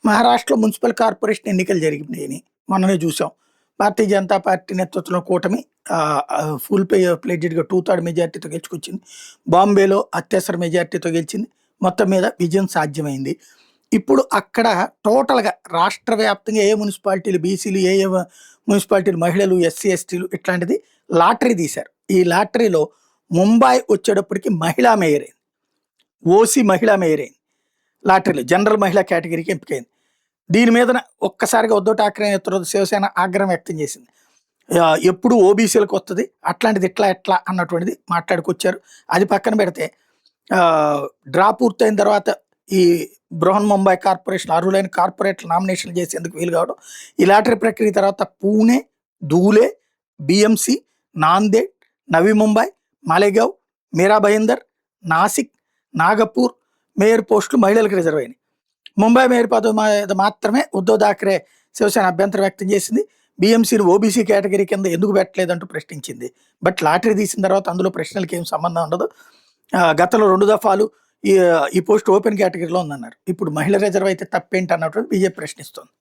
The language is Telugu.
మహారాష్ట్రలో మున్సిపల్ కార్పొరేషన్ ఎన్నికలు జరిగినాయని మొన్ననే చూసాం. భారతీయ జనతా పార్టీ నేతృత్వంలో కూటమి ఫుల్ ప్లెడ్జెడ్‌గా 2/3 మెజారిటీతో గెలుచుకొచ్చింది. బాంబేలో అత్యవసర మెజారిటీతో గెలిచింది. మొత్తం మీద విజయం సాధ్యమైంది. ఇప్పుడు అక్కడ టోటల్‌గా రాష్ట్ర వ్యాప్తంగా ఏ మున్సిపాలిటీలు బీసీలు, ఏ ఏ మున్సిపాలిటీలు మహిళలు, ఎస్సీ, ఎస్టీలు ఇట్లాంటిది లాటరీ తీశారు. ఈ లాటరీలో ముంబై వచ్చేటప్పటికి మహిళా మేయర్ అయింది. ఓసీ మహిళా మేయర్ అయింది. లాటరీలో జనరల్ మహిళా కేటగిరీకి ఎంపికైంది. దీని మీదన ఒక్కసారిగా ఉద్ధవ్ ఠాక్రే నేతృత్వ శివసేన ఆగ్రహం వ్యక్తం చేసింది. ఎప్పుడు ఓబీసీలకు వస్తుంది, అట్లాంటిది ఎట్లా అన్నటువంటిది మాట్లాడుకొచ్చారు. అది పక్కన పెడితే డ్రా పూర్తయిన తర్వాత ఈ బృహన్ ముంబై కార్పొరేషన్ అర్హులైన కార్పొరేట్లు నామినేషన్లు చేసేందుకు వీలు కావడం, ఈ లాటరీ ప్రక్రియ తర్వాత పూణే, ధూలే, బిఎంసి, నాందేడ్, నవీ ముంబై, మాలేగావ్, మీరా భయిందర్, నాసిక్, నాగపూర్ మేయర్ పోస్టులు మహిళలకు రిజర్వ్ అయినాయి. ముంబై మేయర్ పదవి మీద మాత్రమే ఉద్ధవ్ ఠాక్రే శివసేన అభ్యంతరం వ్యక్తం చేసింది. బీఎంసీని ఓబీసీ కేటగిరీ కింద ఎందుకు పెట్టలేదంటూ ప్రశ్నించింది. బట్ లాటరీ తీసిన తర్వాత అందులో ప్రశ్నలకి ఏం సంబంధం ఉండదు. గతంలో 2 దఫాలు ఈ పోస్ట్ ఓపెన్ కేటగిరీలో ఉందన్నారు. ఇప్పుడు మహిళ రిజర్వ్ అయితే తప్పేంటి అన్నట్టు బీజేపీ ప్రశ్నిస్తోంది.